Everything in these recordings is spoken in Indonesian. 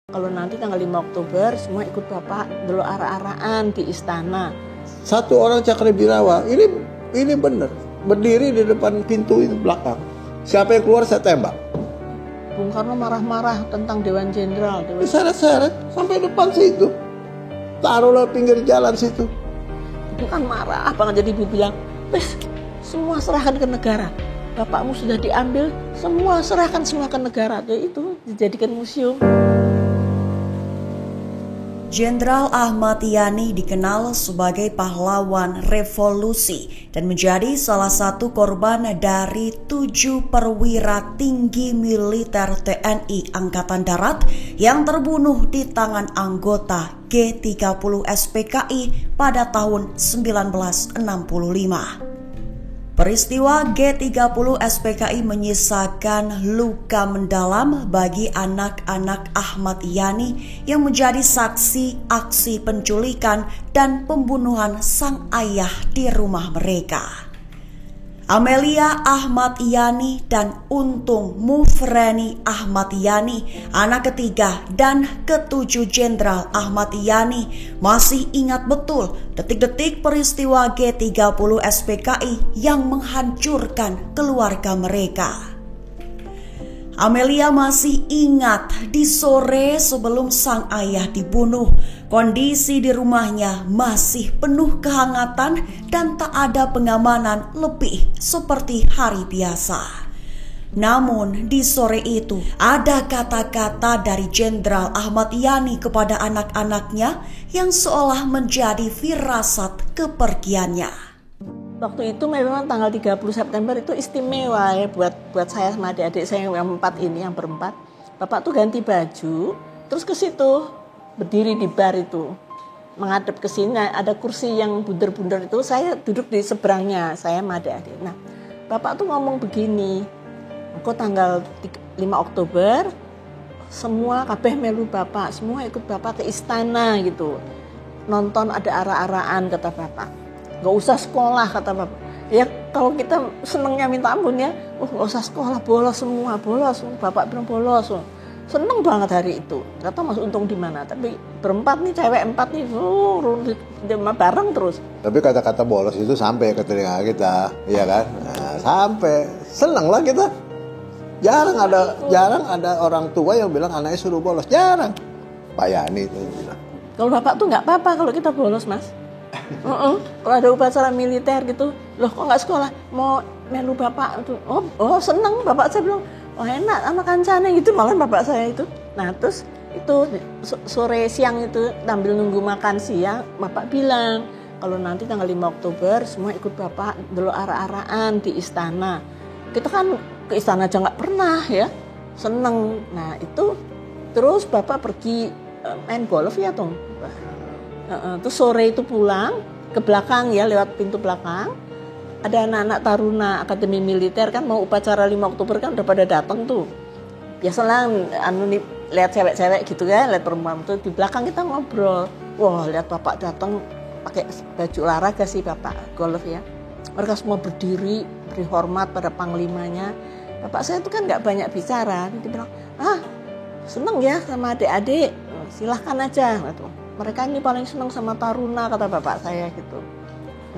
Kalau nanti tanggal 5 Oktober semua ikut Bapak dulu ara-araan di istana. Satu orang Cakrabirawa, ini benar, berdiri di depan pintu itu belakang. Siapa yang keluar saya tembak. Bung Karno marah-marah tentang Dewan Jenderal. Seret-seret sampai depan situ. Taruhlah pinggir jalan situ. Itu kan marah banget, jadi ibu bilang, "Wes, semua serahkan ke negara. Bapakmu sudah diambil, semua serahkan semua ke negara." Jadi itu dijadikan museum. Jenderal Ahmad Yani dikenal sebagai pahlawan revolusi dan menjadi salah satu korban dari 7 perwira tinggi militer TNI Angkatan Darat yang terbunuh di tangan anggota G30 SPKI pada tahun 1965. Peristiwa G30 SPKI menyisakan luka mendalam bagi anak-anak Ahmad Yani yang menjadi saksi aksi penculikan dan pembunuhan sang ayah di rumah mereka. Amelia Ahmad Yani dan Untung Mufreni Ahmad Yani, anak ketiga dan ketujuh Jenderal Ahmad Yani, masih ingat betul detik-detik peristiwa G30 SPKI yang menghancurkan keluarga mereka. Amelia masih ingat di sore sebelum sang ayah dibunuh, kondisi di rumahnya masih penuh kehangatan dan tak ada pengamanan lebih seperti hari biasa. Namun di sore itu ada kata-kata dari Jenderal Ahmad Yani kepada anak-anaknya yang seolah menjadi firasat kepergiannya. Waktu itu memang tanggal 30 September itu istimewa ya buat saya sama adik-adik saya yang berempat. Bapak tuh ganti baju, terus ke situ berdiri di bar itu, menghadap ke sini, ada kursi yang bundar-bundar itu, saya duduk di seberangnya, saya sama adik-adik. Nah, Bapak tuh ngomong begini, "Engko tanggal 5 Oktober semua kabeh melu Bapak, semua ikut Bapak ke istana gitu. Nonton ada ara-araan," kata Bapak. "Gak usah sekolah," kata Bapak. Ya kalau kita senengnya minta ampun ya, gak usah sekolah, bolos semua, bolos. Bapak bilang bolos. Seneng banget hari itu. Gak tahu Mas Untung di mana, tapi berempat nih, cewek 4 nih, bareng terus. Tapi kata-kata bolos itu sampai ke telinga kita, iya kan? Nah, sampai seneng lah kita. Jarang ada orang tua yang bilang anaknya suruh bolos, jarang. Pak Yani itu bilang. Kalau Bapak tuh nggak apa-apa kalau kita bolos, Mas. Kalau ada upacara militer gitu, loh kok nggak sekolah, mau melu Bapak itu, oh seneng Bapak. Saya bilang, oh enak sama kancane gitu, malah Bapak saya itu. Nah terus itu sore siang itu sambil nunggu makan siang, Bapak bilang kalau nanti tanggal 5 Oktober semua ikut Bapak dulu ara-araan di istana. Kita kan ke istana aja nggak pernah ya, seneng. Nah itu terus Bapak pergi main golf ya Tong. Terus sore itu pulang ke belakang ya, lewat pintu belakang ada anak-anak taruna Akademi Militer kan mau upacara 5 Oktober kan udah pada datang tuh. Biasalah lihat cewek-cewek gitu ya, lihat perempuan tuh di belakang kita ngobrol. Wah, lihat Bapak datang pakai baju olahraga sih Bapak golf ya. Mereka semua berdiri, beri hormat pada panglimanya. Bapak saya itu kan nggak banyak bicara, dia bilang, seneng ya sama adik-adik, silahkan aja gitu. Mereka ini paling senang sama taruna, kata Bapak saya gitu.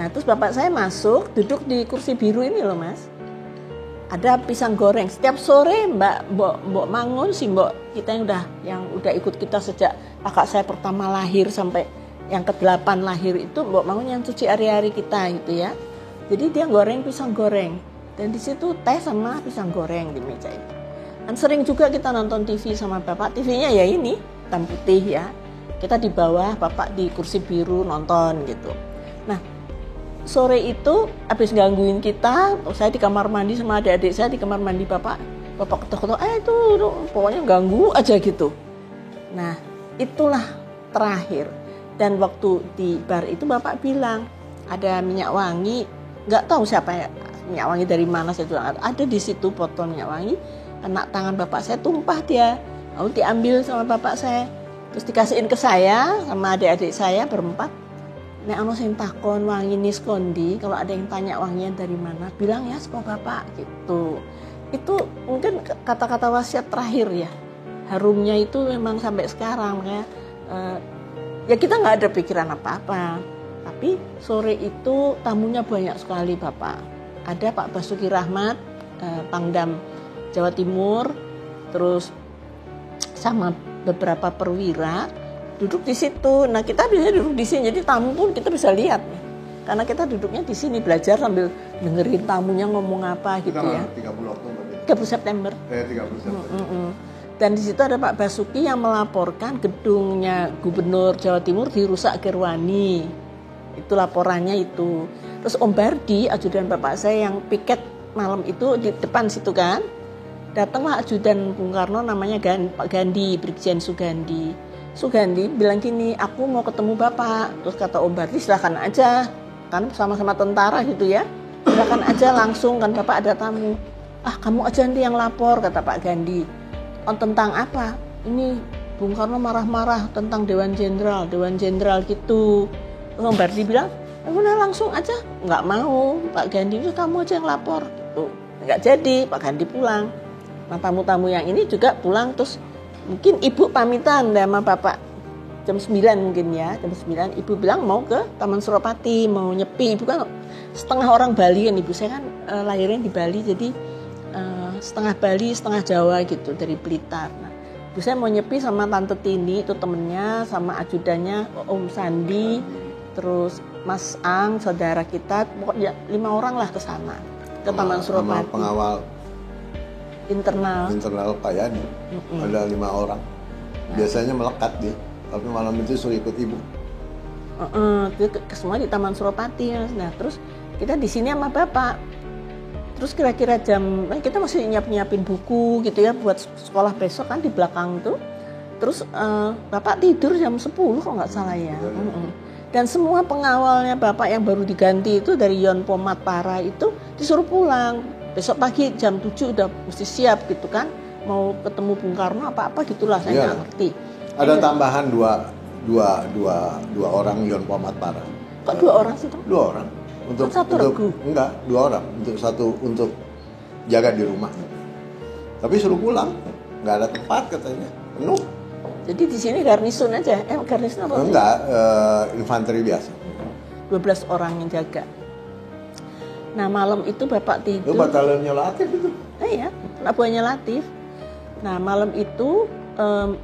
Nah terus Bapak saya masuk, duduk di kursi biru ini loh Mas. Ada pisang goreng. Setiap sore Mbok Mangun si Mbok kita yang udah ikut kita sejak kakak saya pertama lahir sampai yang ke-8 lahir itu, Mbok Mangun yang cuci hari-hari kita gitu ya. Jadi dia goreng pisang goreng. Dan di situ teh sama pisang goreng di meja itu. Dan sering juga kita nonton TV sama Bapak. TV-nya ya ini, hitam putih ya. Kita di bawah, Bapak di kursi biru nonton gitu. Nah, sore itu habis gangguin kita, saya di kamar mandi sama adik-adik saya di kamar mandi Bapak ketok-ketok, itu pokoknya ganggu aja gitu. Nah, itulah terakhir. Dan waktu di bar itu Bapak bilang, ada minyak wangi, nggak tahu siapa ya, minyak wangi dari mana saya bilang, ada di situ botol minyak wangi, kena tangan Bapak saya tumpah dia, lalu diambil sama Bapak saya. Terus dikasihin ke saya sama adik-adik saya berempat. Nek ana sing takon wangi nis kondi, kalau ada yang tanya wangian dari mana, bilang ya saka Bapak gitu. Itu mungkin kata-kata wasiat terakhir ya. harumnya itu memang sampai sekarang. Makanya ya kita nggak ada pikiran apa-apa. Tapi sore itu tamunya banyak sekali Bapak. Ada Pak Basuki Rahmat, Pangdam Jawa Timur, terus sama beberapa perwira duduk di situ. Nah kita bisa duduk di sini, jadi tamu pun kita bisa lihat. Karena kita duduknya di sini belajar sambil dengerin tamunya ngomong apa gitu ya. 30 Oktober. 30 September. 30 September. Dan di situ ada Pak Basuki yang melaporkan gedungnya Gubernur Jawa Timur dirusak Gerwani. Itu laporannya itu. Terus Om Bardi, ajudan bapak saya yang piket malam itu di depan situ kan. Datanglah ajudan Bung Karno namanya Pak Gandhi, Brigjen Sugandi. Sugandi bilang gini, aku mau ketemu bapak. Terus kata Om Bardi, silakan aja. Kan sama-sama tentara gitu ya. Silakan aja langsung, kan bapak ada tamu. Ah kamu aja nanti yang lapor, kata Pak Gandhi. Oh, tentang apa? Ini Bung Karno marah-marah tentang Dewan Jenderal gitu. Terus Om Bardi bilang, udah langsung aja. Nggak mau, Pak Gandhi itu kamu aja yang lapor. Gitu. Nggak jadi, Pak Gandhi pulang. Nah tamu-tamu yang ini juga pulang, terus mungkin ibu pamitan sama bapak. Jam 9 mungkin ya, jam 9 ibu bilang mau ke Taman Suropati, mau nyepi. Ibu kan setengah orang Bali kan, ibu saya kan lahirnya di Bali, jadi setengah Bali, setengah Jawa gitu dari Blitar. Nah, ibu saya mau nyepi sama Tante Tini, itu temennya, sama ajudannya Om Sandi, terus Mas Ang, saudara kita, pokoknya 5 orang lah ke sana, ke Taman Suropati. Sama pengawal internal Pak Yani, ada 5 orang. Biasanya melekat dia, tapi malam itu suruh ikut ibu. Semua di Taman Suropati. Nah, terus kita di sini sama bapak. Terus kira-kira kita masih nyiapin buku gitu ya buat sekolah besok kan di belakang tuh. Terus bapak tidur jam 10 kok nggak salah ya. Dan semua pengawalnya bapak yang baru diganti itu dari Yon Pomat Para itu disuruh pulang. Besok pagi jam 7 udah mesti siap gitu kan. Mau ketemu Bung Karno apa-apa gitulah, saya nggak ngerti. Ada tambahan dua orang Yon Pomat Para. Kok 2 orang sih Tom? 2 orang. Untuk enggak, 2 orang untuk jaga di rumah. Tapi suruh pulang, nggak ada tempat katanya, penuh. Jadi di sini garnisun aja, garnisun apa? Enggak, infanteri biasa. 12 orang yang jaga. Nah malam itu bapak tidur. Itu batalionnya Latif itu. Iya, anak buahnya Latif. Nah malam itu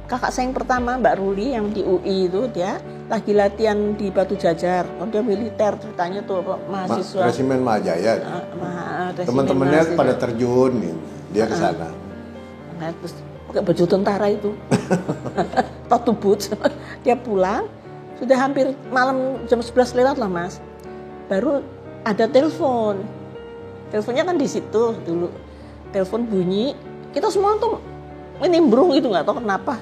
kakak saya yang pertama Mbak Ruli yang di UI itu dia lagi latihan di Batu Jajar. Oh, dia militer ceritanya tuh mahasiswa. Resimen Mahajaya. Teman-temannya pada terjun gitu. Dia ke sana. Nah, terus pakai baju tentara itu. Totu boots. Dia pulang sudah hampir malam jam 11 lewat lah Mas. Baru ada telepon. Teleponnya kan di situ dulu. Telepon bunyi, kita semua tuh nimbrung gitu nggak tahu kenapa.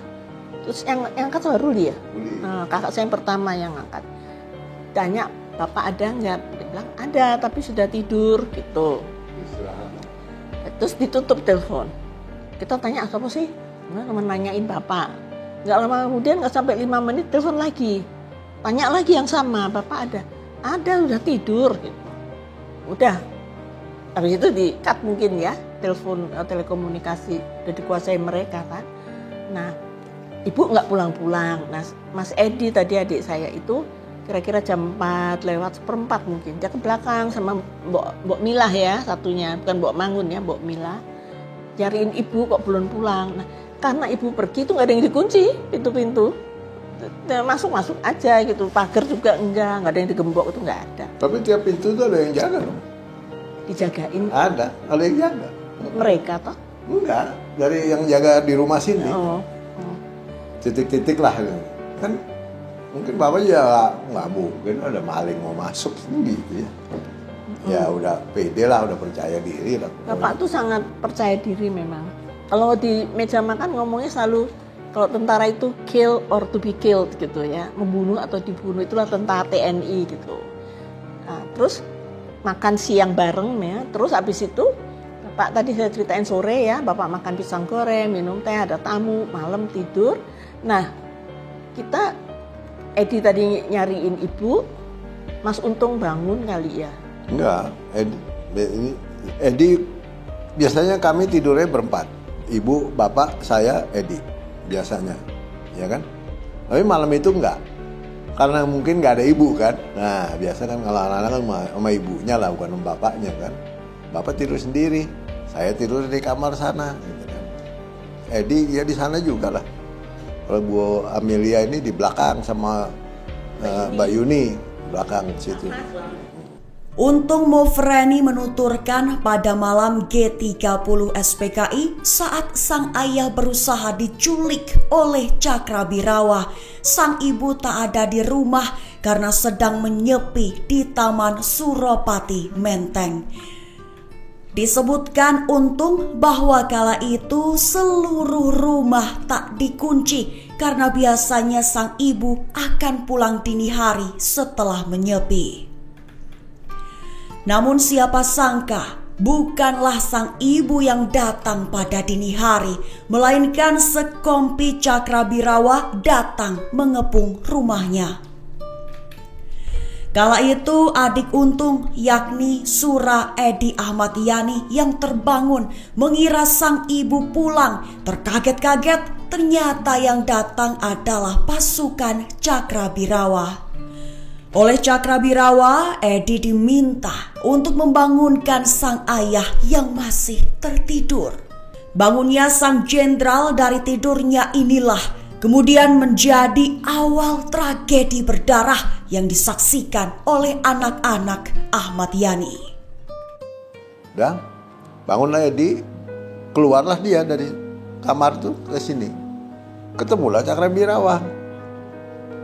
Terus yang angkat tuh Ruli ya. Nah, kakak saya yang pertama yang angkat. Tanya, bapak ada nggak? Dia bilang ada, tapi sudah tidur gitu. Terus ditutup telepon. Kita tanya apa sih? Teman nanyain bapak. Nggak lama kemudian nggak sampai 5 menit telepon lagi. Tanya lagi yang sama, bapak ada? Ada, udah tidur. Gitu. Udah. Habis itu di-cut mungkin ya, telepon telekomunikasi udah dikuasai mereka kan. Nah, ibu nggak pulang-pulang. Nah, Mas Edi tadi adik saya itu kira-kira jam 4 lewat 1/4 mungkin. Dia ke belakang sama Mbok Milah ya satunya, bukan Mbok Mangun ya, Mbok Milah. Nyariin ibu kok belum pulang. Nah, karena ibu pergi itu nggak ada yang dikunci pintu-pintu. Masuk-masuk aja gitu, pagar juga nggak ada yang digembok itu nggak ada. Tapi tiap pintu itu ada yang jaga dong. Dijagain. Ada yang jaga. Mereka toh? Enggak, dari yang jaga di rumah sini. Oh. Titik-titik lah kan. Mungkin bapak ya nggak mungkin ada maling mau masuk gitu ya. Ya udah pede lah, udah percaya diri lah. Bapak tuh sangat percaya diri memang. Kalau di meja makan ngomongnya selalu kalau tentara itu kill or to be killed gitu ya, membunuh atau dibunuh, itulah tentara TNI gitu. Nah, terus makan siang bareng ya, terus habis itu Bapak tadi saya ceritain sore ya, Bapak makan pisang goreng, minum teh, ada tamu, malam tidur. Nah, kita Edi tadi nyariin ibu, Mas Untung bangun kali ya? Enggak, Edi biasanya kami tidurnya berempat, ibu, bapak, saya, Edi. biasanya, ya kan? Tapi malam itu enggak, karena mungkin nggak ada ibu kan. Nah biasa kan kalau anak-anak kan sama ibunya lah, bukan sama bapaknya kan. Bapak tidur sendiri, saya tidur di kamar sana. Gitu kan. Edi ya di sana juga lah. Kalau Bu Amelia ini di belakang sama Mbak Yuni belakang situ. Untung Mofreni menuturkan pada malam G30 SPKI saat sang ayah berusaha diculik oleh Cakrabirawa, sang ibu tak ada di rumah karena sedang menyepi di Taman Suropati Menteng. Disebutkan Untung bahwa kala itu seluruh rumah tak dikunci karena biasanya sang ibu akan pulang dini hari setelah menyepi. Namun siapa sangka bukanlah sang ibu yang datang pada dini hari, melainkan sekompi Cakrabirawa datang mengepung rumahnya. Kala itu adik Untung yakni Sura Edi Ahmad Yani yang terbangun mengira sang ibu pulang. Terkaget-kaget ternyata yang datang adalah pasukan Cakrabirawa. Oleh Cakrabirawa, Edi diminta untuk membangunkan sang ayah yang masih tertidur. Bangunnya sang jenderal dari tidurnya inilah kemudian menjadi awal tragedi berdarah yang disaksikan oleh anak-anak Ahmad Yani. Dan bangunlah Edi, keluarlah dia dari kamar tuh ke sini. Ketemulah Cakrabirawa.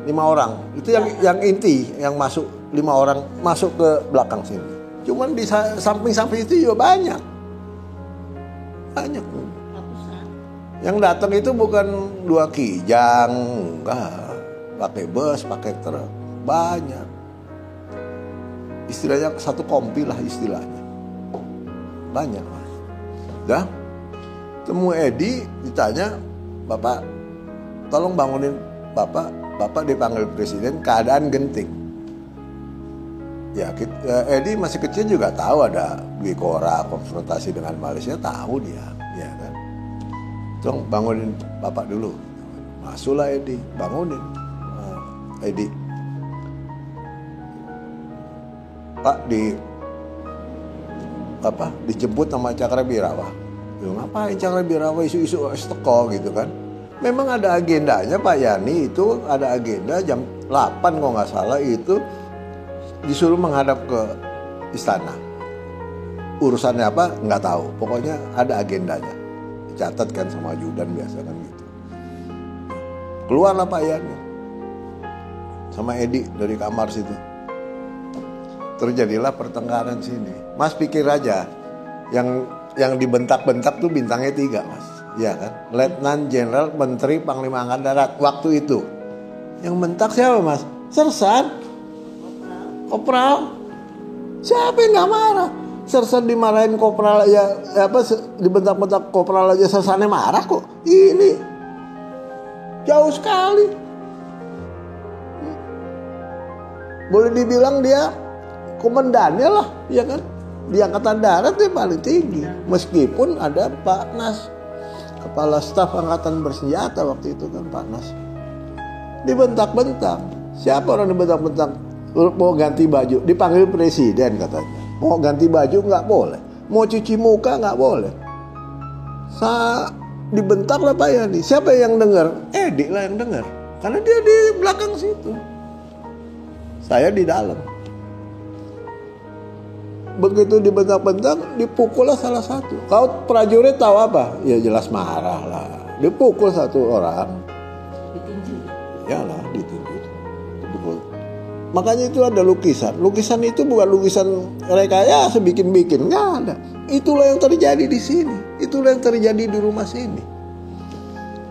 5 orang, itu yang inti, yang masuk 5 orang masuk ke belakang sini. Cuman di samping-samping itu juga banyak. Yang datang itu bukan 2 kijang, enggak, pakai bus, pakai truk, banyak. Istilahnya 1 kompi lah istilahnya, banyak. Dah, temu Edi, ditanya, Bapak, tolong bangunin Bapak dipanggil presiden, keadaan genting. Ya, Edi masih kecil juga tahu ada Bikora konfrontasi dengan Malaysia, tahu dia, ya kan. Tolong bangunin Bapak dulu. Masuklah Edi, bangunin Edi. Pak dijemput sama Cakrabirawa. Ngapain Cakrabirawa isu-isu teko gitu kan? Memang ada agendanya Pak Yani, itu ada agenda jam 8 kalau nggak salah itu disuruh menghadap ke istana. Urusannya apa nggak tahu, pokoknya ada agendanya. Dicatat kan sama ajudan biasa kan gitu. Keluarlah Pak Yani sama Edi dari kamar situ. Terjadilah pertengkaran sini. Mas pikir aja, yang dibentak-bentak tuh bintangnya 3 Mas. Ya kan, Letnan Jenderal Menteri Panglima Angkatan Darat waktu itu. Yang bentak siapa Mas? Sersan, Kopral. Siapa yang nggak marah? Sersan dimarahin Kopral ya dibentak-bentak Kopral aja sersannya marah kok. Ini jauh sekali. Boleh dibilang dia komandannya lah, ya kan? Di Angkatan Darat dia paling tinggi. Meskipun ada Pak Nas, Kepala Staf Angkatan Bersenjata waktu itu kan Pak Nas. Dibentak-bentak. Siapa orang dibentak-bentak? Mau ganti baju, dipanggil presiden katanya. Mau ganti baju nggak boleh. Mau cuci muka nggak boleh. Dibentak lah Pak Yani. Siapa yang dengar? Edi lah yang dengar. Karena dia di belakang situ. Saya di dalam. Begitu dibentak-bentak, dipukullah salah satu. Kau prajurit tahu apa? Ya jelas marah lah. Dipukul 1 orang. Ditinju. Yalah, ditinju. Dipukul. Makanya itu ada lukisan. Lukisan itu bukan lukisan rekayasa bikin-bikin, nggak ada. Itulah yang terjadi di sini. Itulah yang terjadi di rumah sini.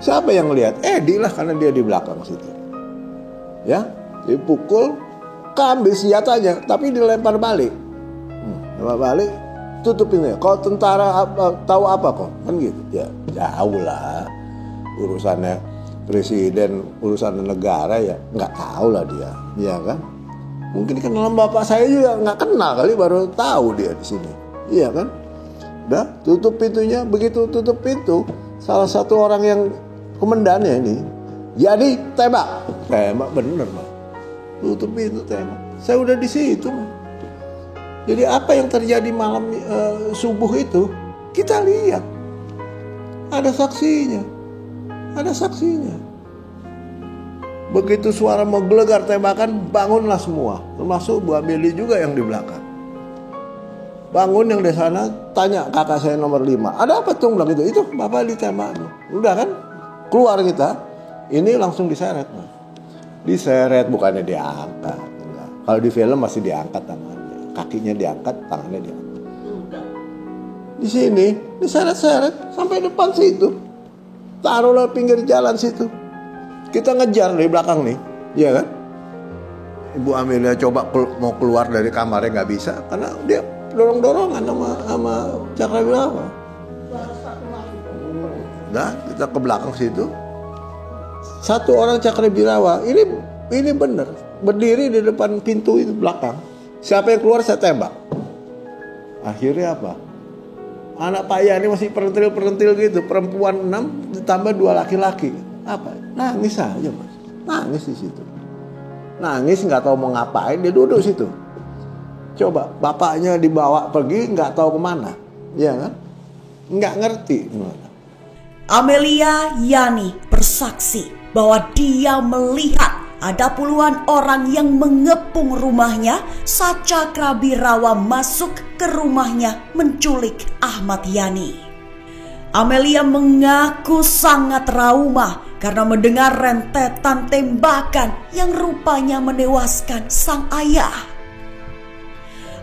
Siapa yang lihat? Edi lah, karena dia di belakang situ. Ya, dipukul, ambil senjatanya, tapi dilempar balik. Balik, tutupin ya. Kalau tentara tahu apa kok? Kan gitu. Ya jauh lah. Urusannya presiden, urusan negara ya nggak tahu lah dia. Iya kan? Mungkin kan dalam bapak saya juga nggak kenal kali, baru tahu dia di sini. Iya kan? Udah tutup pintunya. Begitu tutup pintu, salah satu orang yang komandannya ini. Jadi tembak bener Mas. Tutup pintu tembak. Saya udah di situ. Jadi apa yang terjadi malam subuh itu kita lihat. Ada saksinya. Ada saksinya. Begitu suara menggelegar tembakan, bangunlah semua. Termasuk Bu Ameli juga yang di belakang. Bangun yang di sana, tanya kakak saya nomor 5. Ada apa tuh? Bilang gitu. Itu bapak ditembak. Udah kan? Keluar kita. Ini langsung diseret. Diseret, bukannya diangkat. Enggak. Kalau di film masih diangkat tangannya. Kakinya diangkat, tangannya diangkat. Di sini, diseret-seret sampai depan situ. Taruhlah pinggir jalan situ. Kita ngejar dari belakang nih, iya kan? Ibu Amelia coba mau keluar dari kamarnya nggak bisa karena dia dorong-dorongan sama Cakrawirawa. Nah, kita ke belakang situ. Satu orang Cakrawirawa, ini bener berdiri di depan pintu itu belakang. Siapa yang keluar saya tembak. Akhirnya apa? Anak Pak Yani masih perentil-perentil gitu, perempuan 6 ditambah 2 laki-laki. Apa? Nangis aja Mas. Nangis di situ. Nangis nggak tahu mau ngapain, dia duduk situ. Coba bapaknya dibawa pergi nggak tahu kemana, ya kan? Nggak ngerti gimana. Amelia Yani bersaksi bahwa dia melihat ada puluhan orang yang mengepung rumahnya saat Cakrawirawa masuk ke rumahnya menculik Ahmad Yani. Amelia mengaku sangat trauma karena mendengar rentetan tembakan yang rupanya menewaskan sang ayah.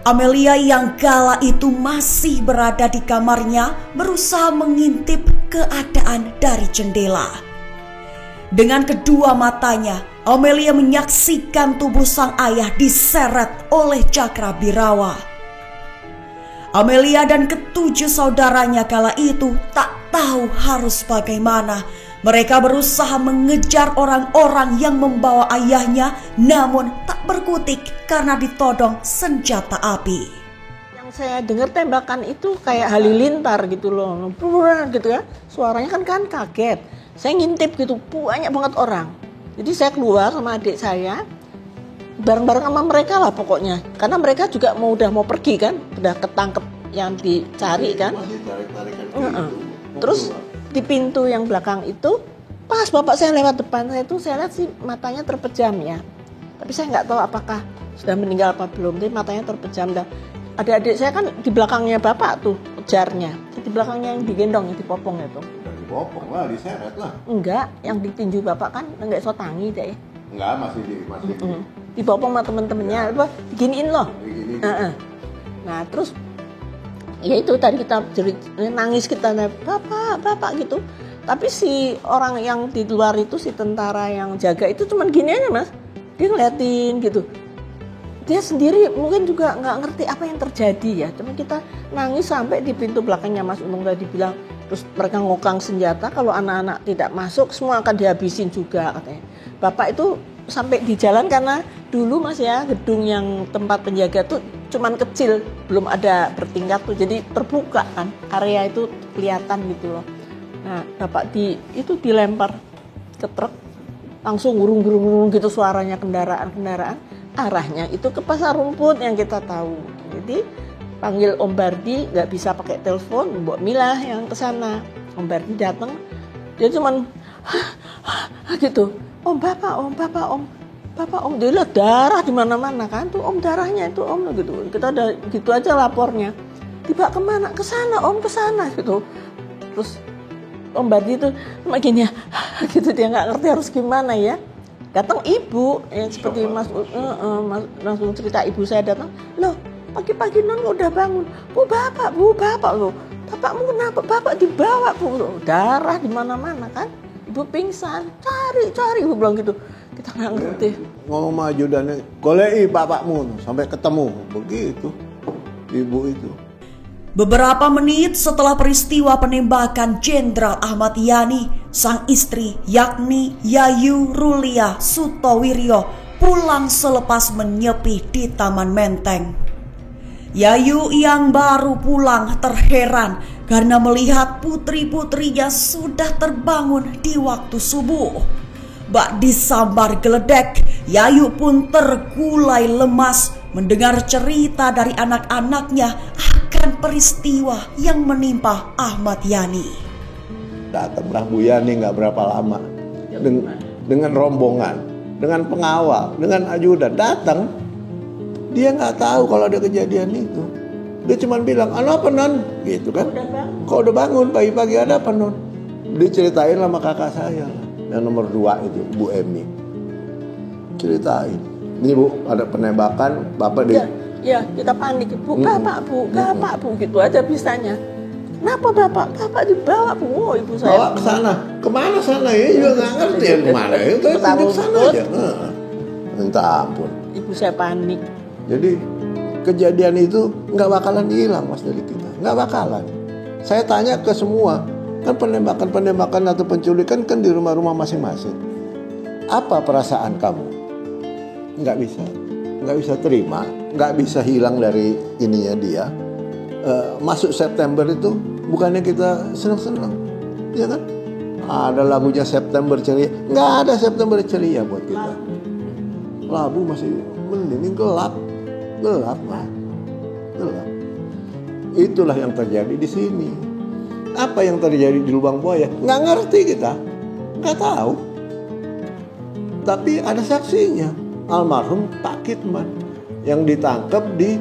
Amelia yang kala itu masih berada di kamarnya berusaha mengintip keadaan dari jendela. Dengan kedua matanya, Amelia menyaksikan tubuh sang ayah diseret oleh Cakrawirawa. Amelia dan ketujuh saudaranya kala itu tak tahu harus bagaimana. Mereka berusaha mengejar orang-orang yang membawa ayahnya, namun tak berkutik karena ditodong senjata api. Yang saya dengar tembakan itu kayak halilintar gitu loh, gitu ya. Suaranya kan kaget. Saya ngintip gitu, banyak banget orang. Jadi saya keluar sama adik saya, bareng-bareng sama mereka lah pokoknya. Karena mereka juga udah mau pergi kan, udah ketangkep yang dicari kan. Terus di pintu yang belakang itu, pas bapak saya lewat depan saya itu, saya lihat sih matanya terpejam ya. Tapi saya nggak tahu apakah sudah meninggal apa belum, tapi matanya terpejam. Dan adik-adik saya kan di belakangnya bapak tuh, kejarnya. Di belakangnya yang digendong, yang dipopong itu. Dipopong lah, diseret lah. Enggak, yang ditinju bapak kan nggak so tangi deh. Enggak, masih dipopong sama temen-temennya, apa diginiin loh. Nah terus ya itu tadi kita nangis, kita bapak gitu. Tapi si orang yang di luar itu, si tentara yang jaga itu cuman gini aja Mas, dia ngeliatin gitu. Dia sendiri mungkin juga nggak ngerti apa yang terjadi ya. Cuma kita nangis sampai di pintu belakangnya Mas Untung tadi bilang. Terus mereka ngokang senjata, kalau anak-anak tidak masuk semua akan dihabisin juga katanya. Bapak itu sampai di jalan karena dulu Mas ya, gedung yang tempat penjaga tuh cuman kecil, belum ada bertingkat tuh, jadi terbuka kan, area itu kelihatan gitu loh. Nah bapak itu dilempar ke truk, langsung gurung-gurung gitu suaranya kendaraan, arahnya itu ke pasar rumput yang kita tahu. Jadi panggil Om Bardi, nggak bisa pakai telepon, Mbok Milah yang kesana. Om Bardi datang, dia cuman gitu, Om dia lihat darah di mana-mana kan, tuh Om darahnya itu Om gitu. Kita udah gitu aja lapornya. Tiba kemana? Kesana Om, kesana gitu. Terus Om Bardi itu makin ya, gitu dia nggak ngerti harus gimana ya. Datang ibu, yang seperti Mas langsung cerita ibu saya datang, loh. Pagi-pagi non udah bangun, bu bapak lo, bapakmu kenapa? Bapak dibawa bu, darah di mana-mana kan, ibu pingsan, cari, ibu bilang gitu, kita nggak ngerti. Ngomong sama ajudannya, golei bapakmu sampai ketemu, begitu, ibu itu. Beberapa menit setelah peristiwa penembakan Jenderal Ahmad Yani, sang istri yakni Yayu Rulia Sutowiryo pulang selepas menyepi di Taman Menteng. Yayu yang baru pulang terheran karena melihat putri-putrinya sudah terbangun di waktu subuh. Bak disambar geledek, Yayu pun terkulai lemas mendengar cerita dari anak-anaknya akan peristiwa yang menimpa Ahmad Yani. Datanglah Bu Yani nggak berapa lama dengan rombongan, dengan pengawal, dengan ajudan datang. Dia nggak tahu kalau ada kejadian itu. Dia cuma bilang, "Ano apa non?" Gitu kan. Kok udah bangun pagi-pagi, ada apa non? Diceritain sama kakak saya yang nomor 2 itu, Bu Emi. Ceritain, ini Bu ada penembakan, Bapak di... Ya, kita panik. Bu, Bapak Bu, gitu aja bisanya. Kenapa Bapak dibawa Bu? Oh, ibu saya. Bawa ke sana. Kemana sana ya? Juga nggak ngerti ya kemana. Itu tunjuk sana aja. Minta ampun. Ibu saya panik. Jadi kejadian itu nggak bakalan hilang Mas dari kita. Nggak bakalan. Saya tanya ke semua. Kan penembakan atau penculikan kan di rumah-rumah masing-masing. Apa perasaan kamu? Nggak bisa terima. Nggak bisa hilang dari ininya dia. Masuk September itu bukannya kita senang-senang, ya kan? Ada lagunya September Ceria. Nggak ada September Ceria buat kita. Labu masih mending gelap. Gelap. Itulah yang terjadi di sini. Apa yang terjadi di Lubang Buaya? Nggak ngerti kita, nggak tahu. Tapi ada saksinya, almarhum Pak Kitman yang ditangkap di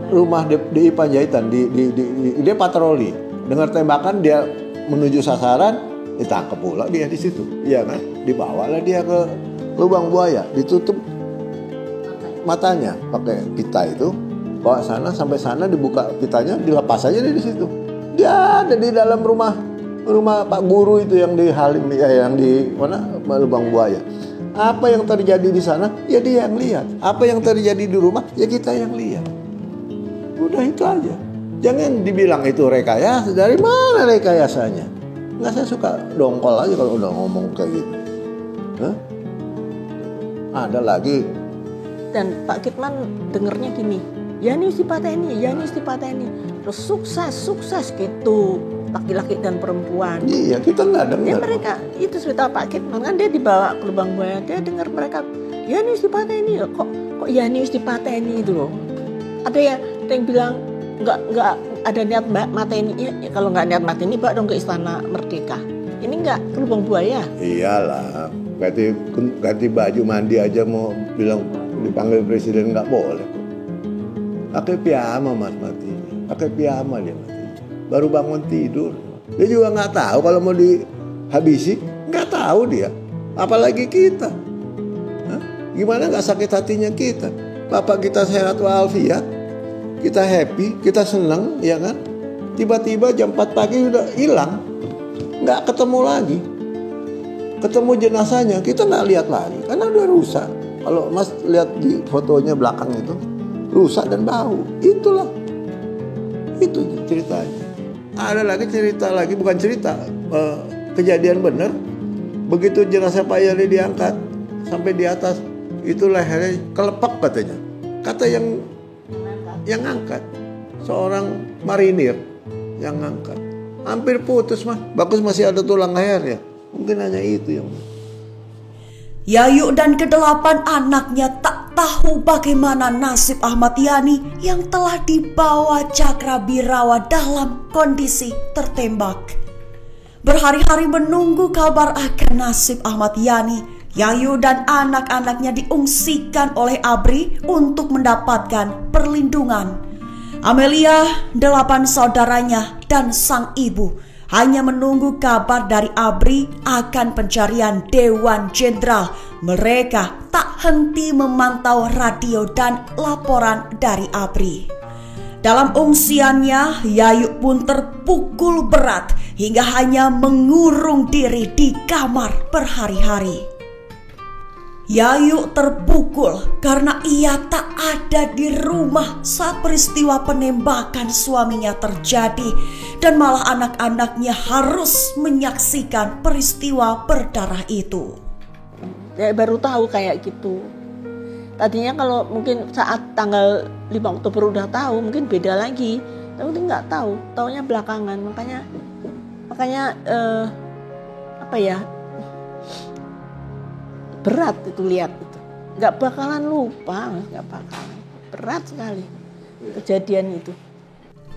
rumah di Panjaitan. Dia patroli, dengar tembakan dia menuju sasaran, ditangkap pula dia di situ, iya kan? Dibawalah dia ke Lubang Buaya, ditutup matanya pakai pita itu, bawa sana, sampai sana dibuka pitanya, dilepas aja dia di situ. Dia ada di dalam rumah Pak Guru itu yang di Halim, yang di mana, Lubang Buaya. Apa yang terjadi di sana, ya dia yang lihat. Apa yang terjadi di rumah, ya kita yang lihat. Udah itu aja. Jangan dibilang itu rekayasa. Dari mana rekayasanya? Nggak, saya suka dongkol aja kalau udah ngomong kayak gitu. Hah? Ada lagi. Dan Pak Kitman dengernya gini, Yani istipateni. Terus sukses gitu, laki-laki dan perempuan. Iya, kita nggak dengar. Ya mereka itu cerita Pak Kitman kan, dia dibawa ke Lubang Buaya, dia dengar mereka Yani istipateni, kok Yani istipateni itu loh. Ada yang bilang nggak ada niat mateni. Ya, kalau nggak niat mateni, bawa dong ke Istana Merdeka. Ini nggak ke Lubang Buaya. Iyalah, ganti baju mandi aja mau bilang dipanggil presiden nggak boleh kok. Pakai piyama Mas mati, pakai piyama dia mati. Baru bangun tidur, dia juga nggak tahu kalau mau dihabisi, nggak tahu dia. Apalagi kita, hah? Gimana nggak sakit hatinya kita? Bapak kita sehat walafiat, kita happy, kita senang, ya kan? Tiba-tiba jam 4 pagi udah hilang, nggak ketemu lagi. Ketemu jenazahnya kita nggak lihat lagi karena udah rusak. Kalau Mas lihat di fotonya belakang itu, rusak dan bau. Itulah, itu ceritanya. Ada lagi cerita lagi, bukan cerita, kejadian bener. Begitu jenazah Pak Yani diangkat sampai di atas, itu lehernya kelepek katanya. Kata yang angkat, seorang marinir yang angkat, hampir putus Mas. Bagus masih ada tulang lehernya. Mungkin hanya itu yang... Yayu dan ke-8 anaknya tak tahu bagaimana nasib Ahmad Yani yang telah dibawa Cakrabirawa dalam kondisi tertembak. Berhari-hari menunggu kabar akan nasib Ahmad Yani, Yayu dan anak-anaknya diungsikan oleh ABRI untuk mendapatkan perlindungan. Amelia, 8 saudaranya, dan sang ibu hanya menunggu kabar dari ABRI akan pencarian Dewan Jenderal. Mereka tak henti memantau radio dan laporan dari ABRI. Dalam ungsiannya, Yayu pun terpukul berat hingga hanya mengurung diri di kamar berhari-hari. Yayu terpukul karena ia tak ada di rumah saat peristiwa penembakan suaminya terjadi, dan malah anak-anaknya harus menyaksikan peristiwa berdarah itu. Saya baru tahu kayak gitu. Tadinya kalau mungkin saat tanggal 5 Oktober udah tahu, mungkin beda lagi. Tapi nggak tahu, taunya belakangan. Makanya berat itu lihat itu. Nggak bakalan lupa, nggak bakalan. Berat sekali kejadian itu.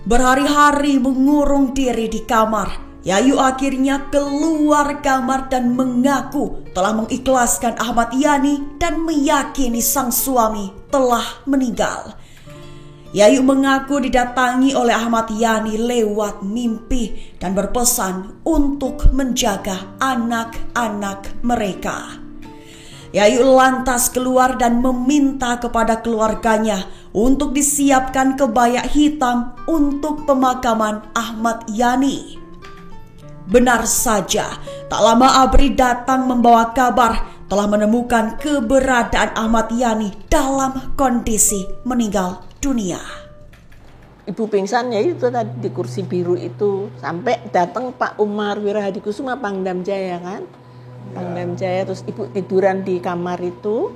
Berhari-hari mengurung diri di kamar, Yayu akhirnya keluar kamar dan mengaku telah mengikhlaskan Ahmad Yani dan meyakini sang suami telah meninggal. Yayu mengaku didatangi oleh Ahmad Yani lewat mimpi dan berpesan untuk menjaga anak-anak mereka. Yayu lantas keluar dan meminta kepada keluarganya untuk disiapkan kebaya hitam untuk pemakaman Ahmad Yani. Benar saja, tak lama Abri datang membawa kabar telah menemukan keberadaan Ahmad Yani dalam kondisi meninggal dunia. Ibu pingsannya itu tadi di kursi biru itu, sampai datang Pak Umar Wirahadikusuma Pangdam Jaya kan. Pangdam Jaya, terus ibu tiduran di kamar itu,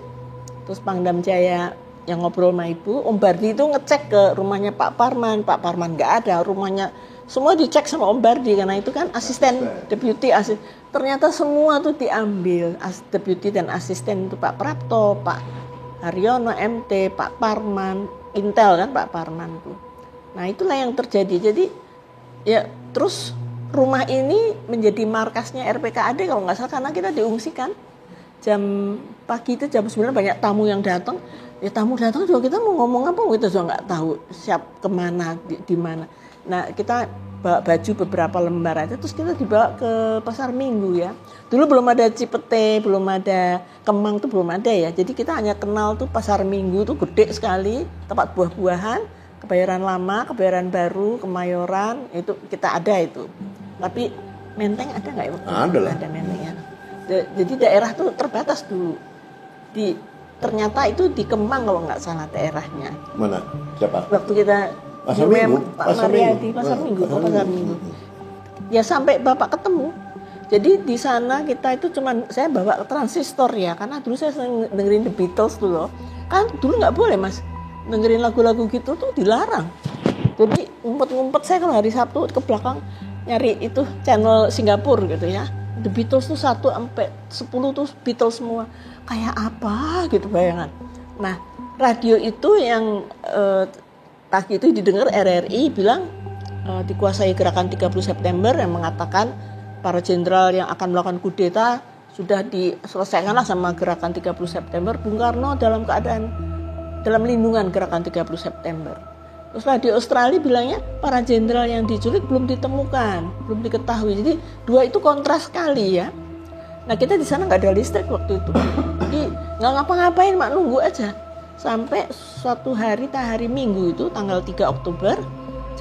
terus Pangdam Jaya yang ngobrol sama ibu. Om Bardi itu ngecek ke rumahnya Pak Parman nggak ada, rumahnya semua dicek sama Om Bardi karena itu kan asisten deputi ternyata semua tuh diambil, deputi dan asisten itu Pak Prapto, Pak Haryono MT, Pak Parman, Intel kan Pak Parman tuh. Nah itulah yang terjadi. Jadi ya terus rumah ini menjadi markasnya RPKAD kalau nggak salah karena kita diungsikan. Jam pagi itu jam 9 banyak tamu yang datang. Ya tamu datang juga kita mau ngomong apa kita juga nggak tahu siap kemana di mana. Nah kita bawa baju beberapa lembar aja terus kita dibawa ke pasar Minggu ya. Dulu belum ada Cipete, belum ada Kemang tuh belum ada ya. Jadi kita hanya kenal tuh pasar Minggu tuh gede sekali, tempat buah-buahan, Kebayoran Lama, Kebayoran Baru, Kemayoran itu kita ada itu. Tapi Menteng ada nggak ya? Ada lah. Ada Mentengnya. Jadi daerah tuh terbatas dulu. Ternyata itu di Kemang kalau nggak salah daerahnya. Mana? Siapa? Waktu kita Pasar Minggu. Pak Mariadi, Pasar Minggu. Ya sampai Bapak ketemu. Jadi di sana kita itu saya bawa transistor ya, karena dulu saya sering dengerin The Beatles tuh loh. Kan dulu nggak boleh Mas, dengerin lagu-lagu gitu tuh dilarang. Jadi ngumpet-ngumpet saya kalau hari Sabtu ke belakang nyari itu channel Singapura gitu ya. The Beatles tuh 1 sampai 10 tuh Beatles semua. Kayak apa gitu bayangan. Nah radio itu yang pagi itu didengar RRI bilang dikuasai gerakan 30 September yang mengatakan para jenderal yang akan melakukan kudeta sudah diselesaikanlah sama gerakan 30 September. Bung Karno dalam lindungan gerakan 30 September. Terus radio Australia bilangnya para jenderal yang diculik belum ditemukan, belum diketahui. Jadi dua itu kontras sekali ya. Nah kita di sana nggak ada listrik waktu itu, jadi nggak ngapa-ngapain, mak nunggu aja. Sampai suatu hari Minggu itu tanggal 3 Oktober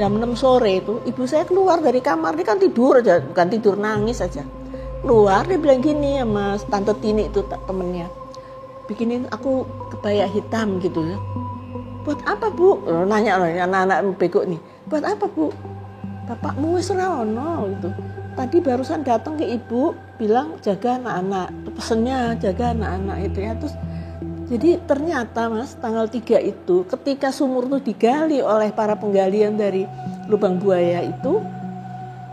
jam 6 sore itu ibu saya keluar dari kamar, dia kan tidur aja, bukan tidur nangis aja. Keluar dia bilang gini sama Tante Tini itu temennya, bikinin aku kebaya hitam gitu ya. Buat apa Bu? Nanya loh anak-anak bego nih. Buat apa Bu? Bapakmu wis ora ono gitu. Tadi barusan datang ke ibu bilang jaga anak-anak, pesennya jaga anak-anak itu ya. Terus jadi ternyata Mas tanggal 3 itu ketika sumur itu digali oleh para penggalian dari lubang buaya itu,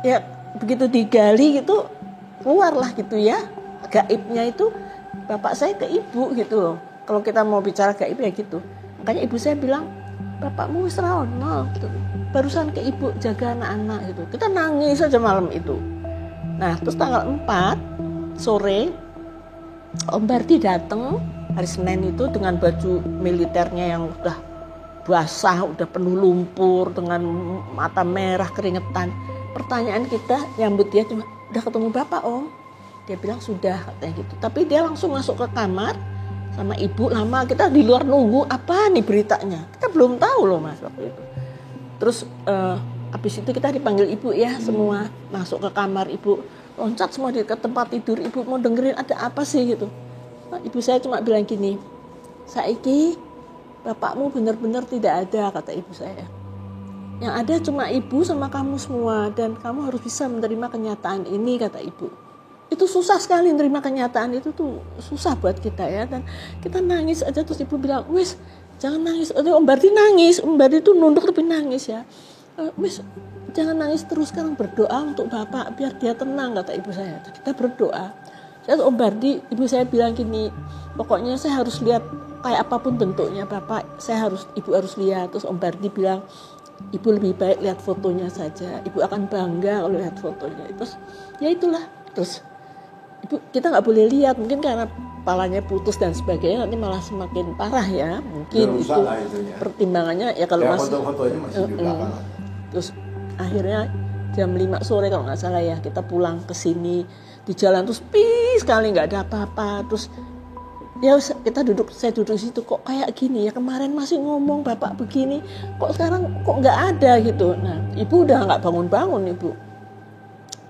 ya begitu digali gitu keluarlah gitu ya gaibnya itu bapak saya ke ibu gitu loh. Kalau kita mau bicara gaib ya gitu. Makanya ibu saya bilang bapakmu wis ra ono gitu. Barusan ke ibu jaga anak-anak gitu. Kita nangis aja malam itu. Nah terus tanggal 4 sore Om Bardi datang hari Senin itu dengan baju militernya yang udah basah, udah penuh lumpur, dengan mata merah keringetan. Pertanyaan kita nyambut dia cuma, udah ketemu bapak Om? Dia bilang sudah katanya gitu. Tapi dia langsung masuk ke kamar sama ibu, lama kita di luar nunggu apa nih beritanya. Kita belum tahu loh Mas waktu itu. Terus habis itu kita dipanggil ibu ya semua, masuk ke kamar ibu, loncat semua ke tempat tidur, ibu mau dengerin ada apa sih gitu. Nah, ibu saya cuma bilang gini, saiki bapakmu benar-benar tidak ada kata ibu saya. Yang ada cuma ibu sama kamu semua dan kamu harus bisa menerima kenyataan ini kata ibu. itu susah sekali nerima kenyataan itu tuh, susah buat kita ya. Dan kita nangis aja, terus ibu bilang, wis jangan nangis. Om Bardi nangis, Om Bardi itu nunduk tapi nangis ya. Wis jangan nangis terus, sekarang berdoa untuk bapak biar dia tenang, kata ibu saya. Kita berdoa. Saya Om Bardi, ibu saya bilang gini, pokoknya saya harus lihat kayak apapun bentuknya bapak, ibu harus lihat. Terus Om Bardi bilang, ibu lebih baik lihat fotonya saja, ibu akan bangga kalau lihat fotonya. Terus ya itulah, terus ibu, kita nggak boleh lihat, mungkin karena kepalanya putus dan sebagainya, nanti malah semakin parah ya, mungkin itu pertimbangannya ya. Kalau ya, foto-fotonya masih di belakang. Terus akhirnya jam 5 sore kalau nggak salah ya, kita pulang ke sini, di jalan terus sepi sekali, nggak ada apa-apa. Terus ya saya duduk di situ, kok kayak gini ya, kemarin masih ngomong bapak begini, kok sekarang kok nggak ada gitu. Nah ibu udah nggak bangun-bangun ibu.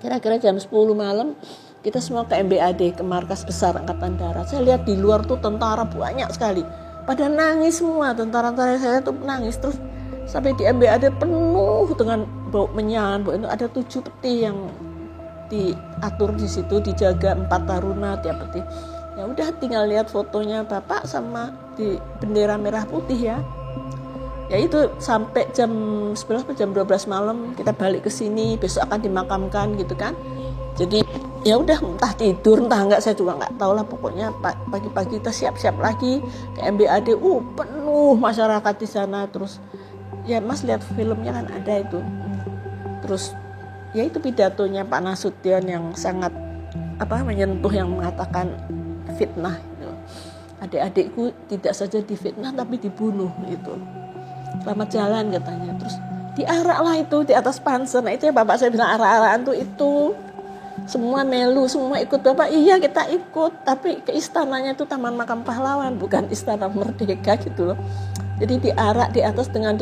Kira-kira jam 10 malam kita semua ke MBAD, ke markas besar Angkatan Darat. Saya lihat di luar tuh tentara banyak sekali, pada nangis semua, tentara-tentara saya tuh nangis. Terus sampai di MBAD penuh dengan bau menyan, bau itu ada 7 peti yang diatur di situ, dijaga 4 taruna tiap peti. Ya udah tinggal lihat fotonya bapak sama di bendera merah putih ya. Ya itu sampai jam 11 atau jam 12 malam kita balik ke sini, besok akan dimakamkan gitu kan. Jadi ya udah, entah tidur entah enggak, saya juga enggak tahu lah. Pokoknya pagi-pagi kita siap-siap lagi ke MBAD, penuh masyarakat di sana. Terus ya Mas lihat filmnya kan ada itu. Terus ya itu pidatonya Pak Nasution yang sangat menyentuh, yang mengatakan fitnah gitu. Adik-adikku tidak saja difitnah tapi dibunuh gitu. Selamat jalan katanya. Terus diarak lah itu di atas panser. Nah itu ya bapak saya bilang, arak-arakan tuh itu semua melu, semua ikut bapak. Iya kita ikut, tapi ke istananya itu Taman Makam Pahlawan, bukan Istana Merdeka gitu loh. Jadi diarak di atas dengan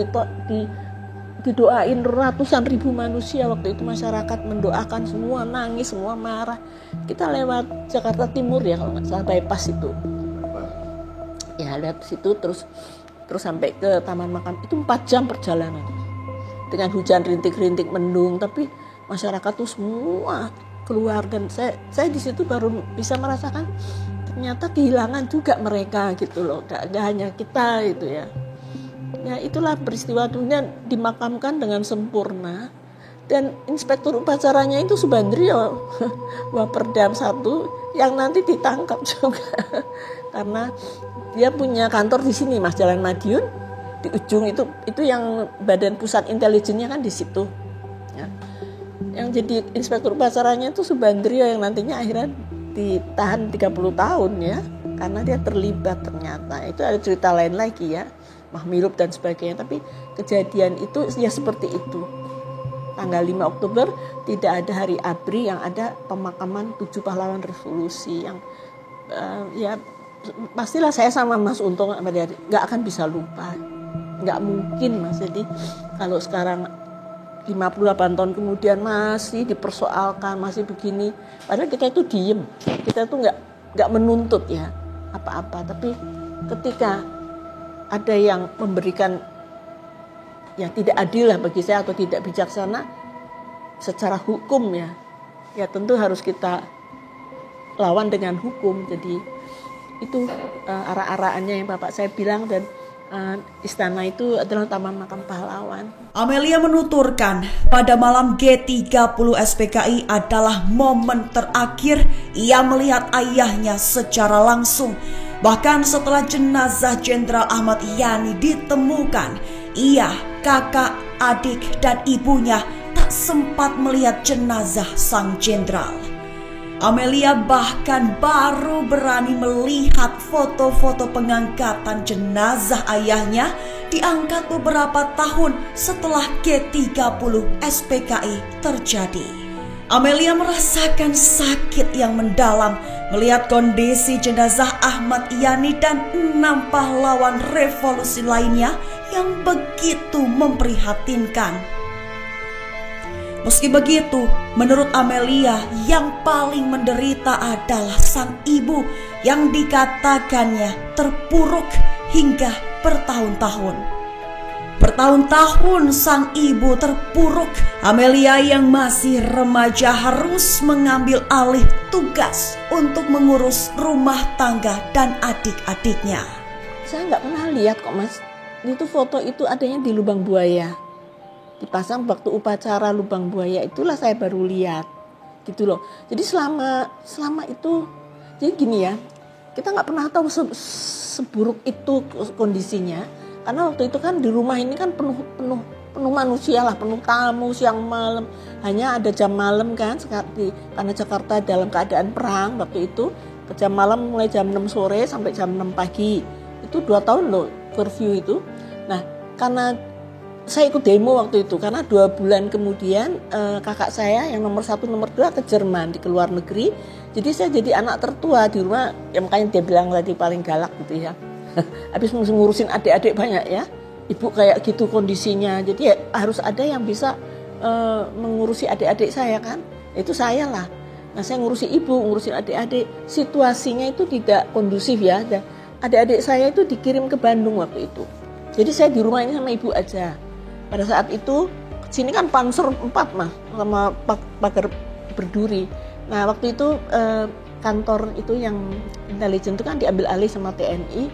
didoain ratusan ribu manusia. Waktu itu masyarakat mendoakan, semua nangis, semua marah. Kita lewat Jakarta Timur ya kalau nggak salah, bypass itu. Ya lihat situ terus sampai ke Taman Makam, itu 4 jam perjalanan. Dengan hujan rintik-rintik mendung, tapi masyarakat tuh semua keluar. Dan saya di situ baru bisa merasakan ternyata kehilangan juga mereka gitu loh. Gak hanya kita itu ya. Ya itulah peristiwa dunia, dimakamkan dengan sempurna. Dan inspektur upacaranya itu Subandrio, Waperdam 1, yang nanti ditangkap juga. Karena dia punya kantor di sini Mas, Jalan Madiun, di ujung itu yang Badan Pusat Intelijennya kan di situ. Ya. Yang jadi inspektur upacaranya itu Subandrio, yang nantinya akhirnya ditahan 30 tahun ya, karena dia terlibat ternyata. Itu ada cerita lain lagi ya, Mahmilup dan sebagainya. Tapi kejadian itu ya seperti itu. Tanggal 5 Oktober tidak ada hari ABRI, yang ada pemakaman 7 pahlawan revolusi yang ya pastilah saya sama Mas Untung nggak akan bisa lupa, nggak mungkin Mas. Jadi kalau sekarang 58 tahun kemudian masih dipersoalkan, masih begini, padahal kita itu diem, kita itu nggak menuntut ya apa-apa. Tapi ketika ada yang memberikan ya tidak adil lah bagi saya, atau tidak bijaksana secara hukum ya tentu harus kita lawan dengan hukum. Jadi itu arak-arakannya yang bapak saya bilang. Dan istana itu adalah Taman Makam Pahlawan. Amelia menuturkan, pada malam G30 SPKI adalah momen terakhir ia melihat ayahnya secara langsung. Bahkan setelah jenazah Jenderal Ahmad Yani ditemukan, ia, kakak, adik, dan ibunya tak sempat melihat jenazah sang jenderal. Amelia bahkan baru berani melihat foto-foto pengangkatan jenazah ayahnya diangkat beberapa tahun setelah G30 SPKI terjadi. Amelia merasakan sakit yang mendalam melihat kondisi jenazah Ahmad Yani dan 6 pahlawan revolusi lainnya yang begitu memprihatinkan. Meski begitu, menurut Amelia, yang paling menderita adalah sang ibu yang dikatakannya terpuruk hingga bertahun-tahun. Bertahun-tahun sang ibu terpuruk. Amelia yang masih remaja harus mengambil alih tugas untuk mengurus rumah tangga dan adik-adiknya. Saya nggak pernah lihat kok Mas. Itu foto itu adanya di Lubang Buaya. Dipasang waktu upacara Lubang Buaya, itulah saya baru lihat. Gitu loh. Jadi selama itu, jadi gini ya, kita nggak pernah tahu seburuk itu kondisinya. Karena waktu itu kan di rumah ini kan penuh manusia lah, penuh tamu siang malam. Hanya ada jam malam kan, karena Jakarta dalam keadaan perang waktu itu. Ke jam malam mulai jam 6 sore sampai jam 6 pagi. Itu 2 tahun loh curfew itu. Nah karena saya ikut demo waktu itu, karena 2 bulan kemudian kakak saya yang nomor 1 nomor 2 ke Jerman, ke luar negeri. Jadi saya jadi anak tertua di rumah, ya makanya dia bilang tadi paling galak gitu ya. Habis ngurusin adik-adik banyak ya, ibu kayak gitu kondisinya, jadi ya harus ada yang bisa mengurusi adik-adik saya kan, itu saya lah. Nah saya ngurusi ibu, ngurusin adik-adik, situasinya itu tidak kondusif ya. Dan adik-adik saya itu dikirim ke Bandung waktu itu, jadi saya di rumah ini sama ibu aja. Pada saat itu sini kan Panser 4 Mas, sama pagar berduri. Nah waktu itu kantor itu yang intelijen itu kan diambil alih sama TNI.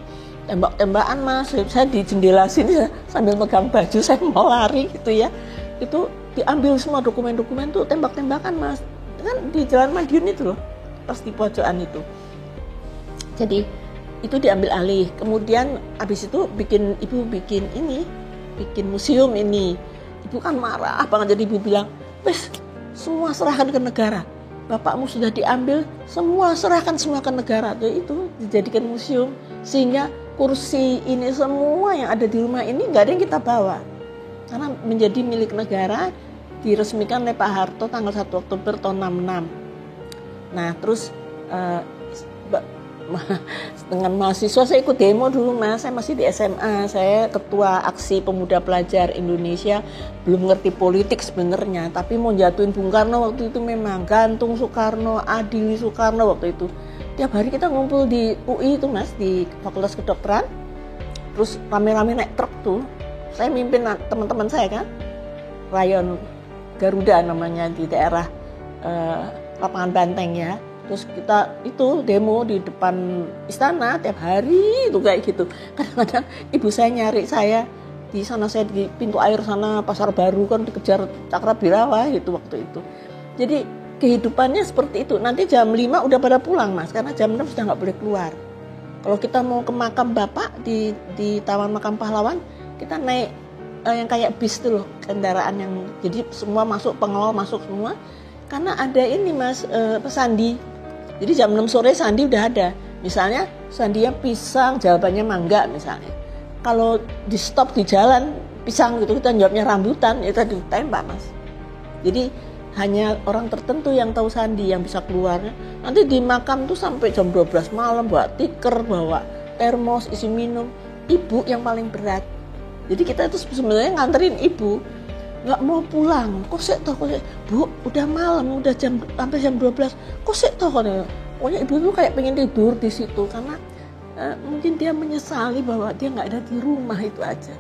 Tembak-tembakan Mas, saya di jendela sini sambil megang baju, saya mau lari gitu ya. Itu diambil semua dokumen-dokumen tuh, tembak-tembakan Mas. Kan di Jalan Madiun itu loh, pas di pojokan itu. Jadi itu diambil alih. Kemudian habis itu ibu bikin museum ini. Ibu kan marah banget, jadi ibu bilang, "Wes, semua serahkan ke negara. Bapakmu sudah diambil, semua serahkan semua ke negara." Itu dijadikan museum, sehingga kursi ini semua yang ada di rumah ini nggak ada yang kita bawa, karena menjadi milik negara, diresmikan oleh Pak Harto tanggal 1 Oktober tahun 66. Nah terus dengan mahasiswa saya ikut demo dulu Mas, saya masih di SMA, saya ketua Aksi Pemuda Pelajar Indonesia, belum ngerti politik sebenarnya, tapi mau jatuhin Bung Karno waktu itu, memang gantung Soekarno, adili Soekarno waktu itu. Tiap hari kita ngumpul di UI itu Mas, di Fakultas Kedokteran, terus rame-rame naik truk tuh, saya mimpin teman-teman saya kan, rayon Garuda namanya, di daerah Lapangan Banteng ya. Terus kita itu demo di depan istana tiap hari itu kayak gitu. Kadang-kadang ibu saya nyari saya di sana, saya di pintu air sana, Pasar Baru kan dikejar Cakrabirawa gitu waktu itu. Jadi kehidupannya seperti itu. Nanti jam 5 udah pada pulang Mas, karena jam 6 sudah nggak boleh keluar. Kalau kita mau ke makam bapak di Taman Makam Pahlawan, kita naik yang kayak bis tuh loh, kendaraan yang jadi semua masuk, pengawal masuk semua. Karena ada ini Mas, sandi. Jadi jam 6 sore sandi udah ada. Misalnya sandinya pisang, jawabannya mangga misalnya. Kalau di stop di jalan pisang gitu, kita jawabnya rambutan, itu ditembak Mas. Jadi hanya orang tertentu yang tahu sandi yang bisa keluar. Nanti di makam tuh sampai jam 12 malam bawa tikar, bawa termos isi minum. Ibu yang paling berat. Jadi kita itu sebenarnya nganterin ibu, nggak mau pulang. Kok sih toh, Bu, udah malam, udah sampai jam 12. Kok sih toh, pokoknya ibu tuh kayak pengen tidur di situ, karena mungkin dia menyesali bahwa dia nggak ada di rumah, itu aja.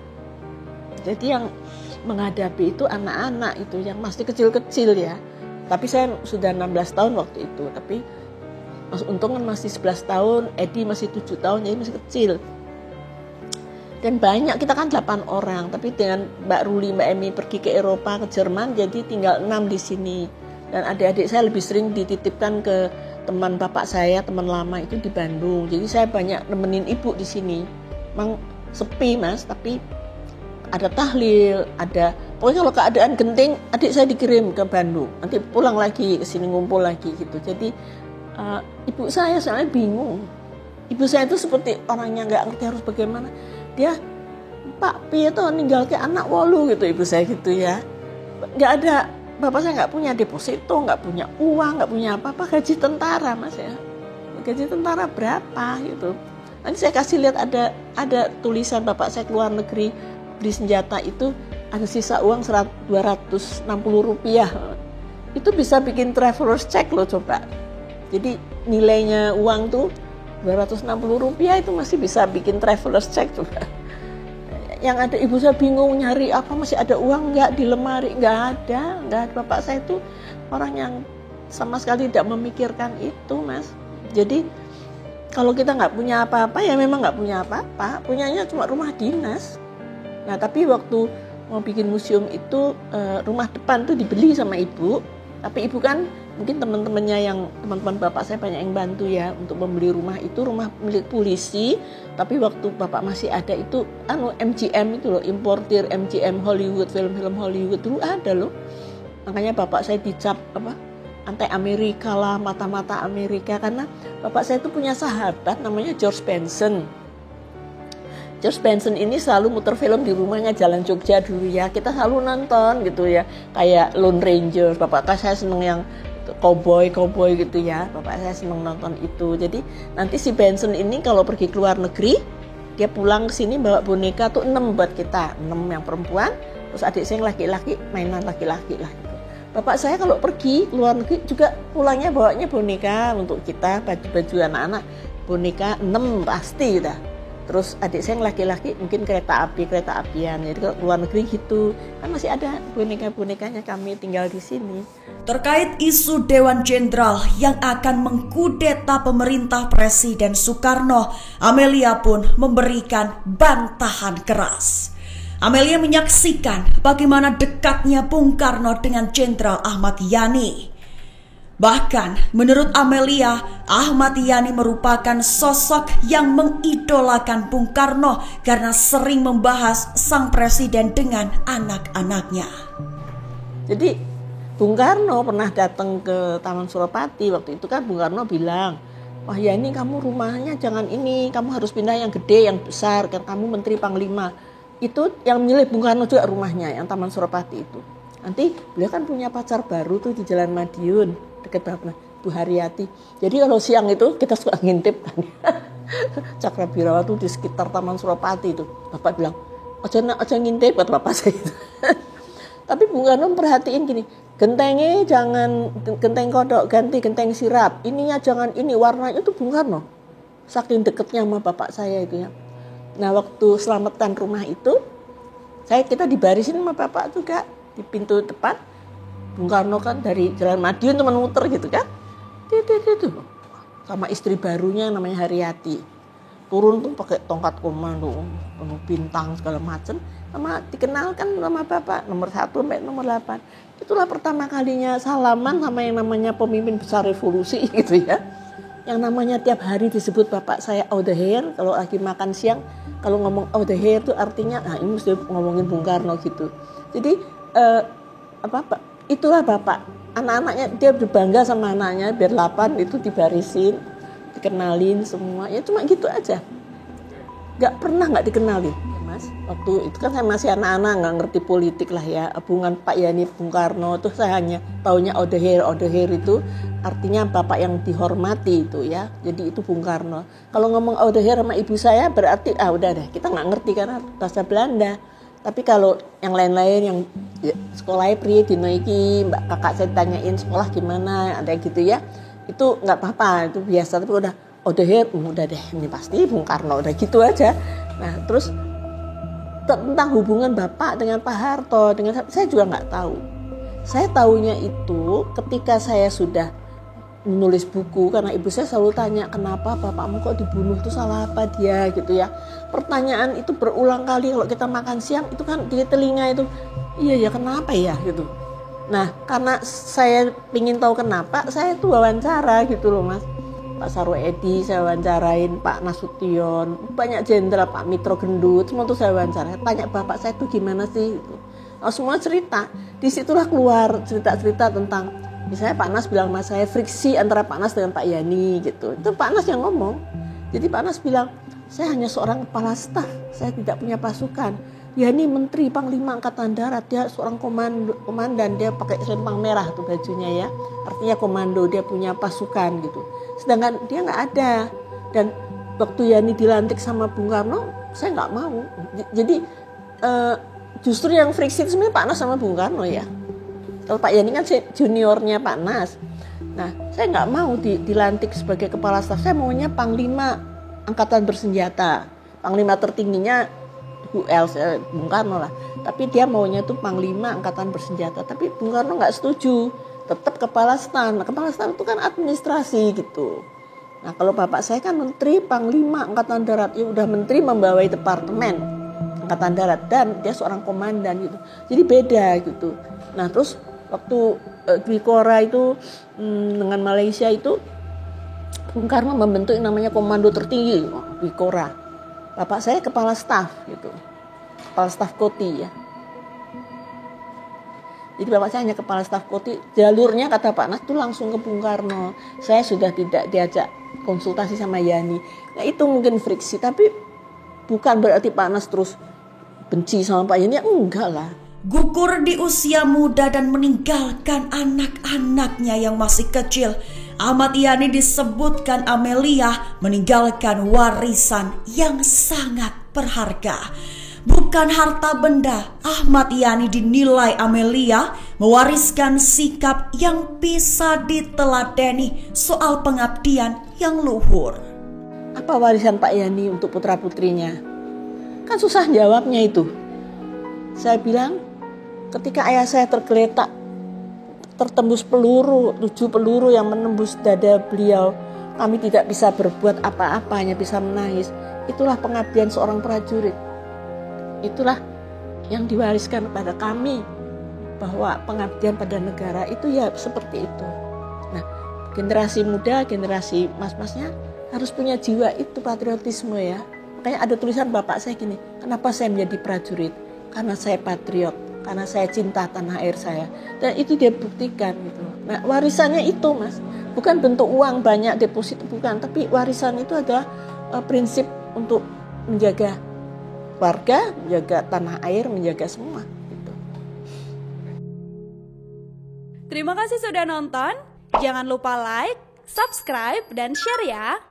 Jadi yang menghadapi itu anak-anak itu yang masih kecil-kecil ya. Tapi saya sudah 16 tahun waktu itu, tapi untung kan masih 11 tahun, Edi masih 7 tahun, jadi masih kecil. Dan banyak, kita kan 8 orang, tapi dengan Mbak Ruli, Mbak Emi pergi ke Eropa, ke Jerman, jadi tinggal 6 di sini. Dan adik-adik saya lebih sering dititipkan ke teman bapak saya, teman lama itu di Bandung. Jadi saya banyak nemenin ibu di sini. Memang sepi Mas, tapi ada tahlil, ada, pokoknya kalau keadaan genting, adik saya dikirim ke Bandung, nanti pulang lagi ke sini ngumpul lagi gitu. Jadi ibu saya soalnya bingung. Ibu saya itu seperti orangnya nggak ngerti harus bagaimana. Dia, Pak Pi itu ninggal ke anak wolu gitu, ibu saya gitu ya. Nggak ada, bapak saya nggak punya deposito, nggak punya uang, nggak punya apa-apa, gaji tentara Mas ya. Gaji tentara berapa gitu. Nanti saya kasih lihat ada tulisan bapak saya keluar negeri beli senjata itu ada sisa uang 260 rupiah. Itu bisa bikin traveler's check loh coba. Jadi nilainya uang tuh 260 rupiah itu masih bisa bikin traveler's check coba. yang ada ibu saya bingung nyari apa, masih ada uang nggak di lemari, nggak ada. Bapak saya itu orang yang sama sekali tidak memikirkan itu, Mas. Jadi kalau kita nggak punya apa-apa ya memang nggak punya apa-apa, punyanya cuma rumah dinas. Nah tapi waktu mau bikin museum itu rumah depan tuh dibeli sama ibu, tapi ibu kan mungkin teman-teman bapak saya banyak yang bantu ya untuk membeli rumah itu, rumah milik polisi. Tapi waktu bapak masih ada itu MGM itu loh, importir MGM Hollywood, film-film Hollywood dulu ada loh. Makanya bapak saya dicap anti Amerika lah, mata-mata Amerika, karena bapak saya itu punya sahabat namanya George Benson. George Benson ini selalu muter film di rumahnya Jalan Jogja dulu ya, kita selalu nonton gitu ya, kayak Lone Ranger. Bapak saya seneng yang cowboy gitu ya, bapak saya seneng nonton itu. Jadi nanti si Benson ini kalau pergi ke luar negeri, dia pulang ke sini bawa boneka tuh 6 buat kita, 6 yang perempuan, terus adik saya yang laki-laki, mainan laki-laki lah gitu. Bapak saya kalau pergi ke luar negeri juga pulangnya bawanya boneka untuk kita, baju-baju anak-anak, boneka 6 pasti dah. Terus adik saya yang laki-laki mungkin kereta apian. Jadi kalau luar negeri gitu, kan masih ada boneka-bonekanya kami tinggal di sini. Terkait isu Dewan Jenderal yang akan mengkudeta pemerintah Presiden Soekarno, Amelia pun memberikan bantahan keras. Amelia menyaksikan bagaimana dekatnya Bung Karno dengan Jenderal Ahmad Yani. Bahkan menurut Amelia, Ahmad Yani merupakan sosok yang mengidolakan Bung Karno karena sering membahas sang presiden dengan anak-anaknya. Jadi Bung Karno pernah datang ke Taman Suropati, waktu itu kan Bung Karno bilang, wah Yani kamu rumahnya jangan ini, kamu harus pindah yang gede, yang besar, kan kamu menteri panglima. Itu yang milih Bung Karno juga rumahnya, yang Taman Suropati itu. Nanti beliau kan punya pacar baru tuh di Jalan Madiun, dekat banget, Bu Haryati. Jadi kalau siang itu kita suka ngintip kan. Cakrabirawa tuh di sekitar Taman Suropati itu. Bapak bilang, aja ngintip buat bapak saya itu. Tapi Bung Karno perhatiin gini, gentengnya jangan genteng kodok, ganti genteng sirap. Ininya jangan ini, warnanya itu Bung Karno. Saking deketnya sama bapak saya itu ya. Nah waktu selamatan rumah itu, kita dibarisin sama bapak juga di pintu depan. Bung Karno kan dari Jalan Madiun teman muter gitu kan. Sama istri barunya namanya Haryati. Turun tuh pakai tongkat komando, penuh bintang segala macam. Sama dikenalkan sama bapak nomor 1 sampai nomor 8. Itulah pertama kalinya salaman sama yang namanya pemimpin besar revolusi gitu ya. Yang namanya tiap hari disebut bapak saya Oudeheer. Kalau lagi makan siang, kalau ngomong Oudeheer itu artinya, ini mesti ngomongin Bung Karno gitu. Jadi itulah bapak. Anak-anaknya dia berbangga sama anaknya, biar 8 itu dibarisin, dikenalin semua. Ya cuma gitu aja. Gak pernah gak dikenalin, Mas. Waktu itu kan saya masih anak-anak, gak ngerti politik lah ya. Hubungan Pak Yani Bung Karno itu saya hanya taunya Oudeheer itu artinya bapak yang dihormati itu ya. Jadi itu Bung Karno. Kalau ngomong Oudeheer sama ibu saya berarti udah deh, kita gak ngerti karena bahasa Belanda. Tapi kalau yang lain-lain yang sekolahnya priye dino iki, mbak kakak saya tanyain sekolah gimana, ada gitu ya, itu nggak apa-apa, itu biasa. Tapi udah Oudeheer, udah deh, ini pasti Bung Karno, udah gitu aja. Nah terus tentang hubungan bapak dengan Pak Harto, saya juga nggak tahu. Saya tahunya itu ketika saya sudah menulis buku, karena ibu saya selalu tanya, kenapa bapakmu kok dibunuh, itu salah apa dia gitu ya. Pertanyaan itu berulang kali kalau kita makan siang itu kan di telinga itu, iya ya kenapa ya gitu. Nah karena saya ingin tahu kenapa, saya tuh wawancara gitu loh Mas. Pak Sarwo Edi saya wawancarain, Pak Nasution, banyak jenderal, Pak Mitro Gendut, semua tuh saya wawancara. Tanya bapak saya tuh gimana sih gitu. Semua cerita, disitulah keluar cerita-cerita tentang, misalnya Pak Nas bilang sama saya, friksi antara Pak Nas dengan Pak Yani gitu. Itu Pak Nas yang ngomong. Jadi Pak Nas bilang, saya hanya seorang kepala staf, saya tidak punya pasukan. Yani menteri panglima angkatan darat, dia seorang komandan, dia pakai selempang merah tuh bajunya ya. Artinya komando, dia punya pasukan gitu. Sedangkan dia nggak ada. Dan waktu Yani dilantik sama Bung Karno, saya nggak mau. Jadi justru yang friksi itu sebenarnya Pak Nas sama Bung Karno ya. Kalau Pak Yani kan juniornya Pak Nas. Nah, saya nggak mau dilantik sebagai kepala staf. Saya maunya panglima angkatan bersenjata. Panglima tertingginya who else, Bung Karno lah. Tapi dia maunya itu Panglima Angkatan Bersenjata. Tapi Bung Karno nggak setuju, tetap Kepala Stan. Nah, Kepala Stan itu kan administrasi gitu. Nah kalau bapak saya kan Menteri Panglima Angkatan Darat, ya udah Menteri membawai departemen Angkatan Darat dan dia seorang komandan gitu. Jadi beda gitu. Nah terus waktu Dwi Korah itu dengan Malaysia itu Bung Karno membentuk yang namanya Komando Tertinggi Dwi Korah. Bapak saya kepala staf gitu. Kepala staf Koti ya. Jadi bapak saya hanya kepala staf Koti. Jalurnya kata Pak Nas itu langsung ke Bung Karno. Saya sudah tidak diajak konsultasi sama Yani. Nah itu mungkin friksi. Tapi bukan berarti Pak Nas terus benci sama Pak Yani. Ya, enggak lah. Gugur di usia muda dan meninggalkan anak-anaknya yang masih kecil, Ahmad Yani disebutkan Amelia meninggalkan warisan yang sangat berharga. Bukan harta benda, Ahmad Yani dinilai Amelia mewariskan sikap yang bisa diteladani soal pengabdian yang luhur. Apa warisan Pak Yani untuk putra-putrinya? Kan susah jawabnya itu. Saya bilang, ketika ayah saya tergeletak, tertembus peluru, 7 peluru yang menembus dada beliau, kami tidak bisa berbuat apa-apa, hanya bisa menangis. Itulah pengabdian seorang prajurit. Itulah yang diwariskan kepada kami, bahwa pengabdian pada negara itu ya seperti itu. Nah, generasi muda, generasi mas-masnya harus punya jiwa itu, patriotisme ya. Makanya ada tulisan bapak saya gini, kenapa saya menjadi prajurit? Karena saya patriot. Karena saya cinta tanah air saya. Dan itu dia buktikan gitu. Nah warisannya itu mas. Bukan bentuk uang banyak deposit, bukan. Tapi warisan itu adalah prinsip untuk menjaga warga, menjaga tanah air, menjaga semua gitu. Terima kasih sudah nonton. Jangan lupa like, subscribe, dan share ya.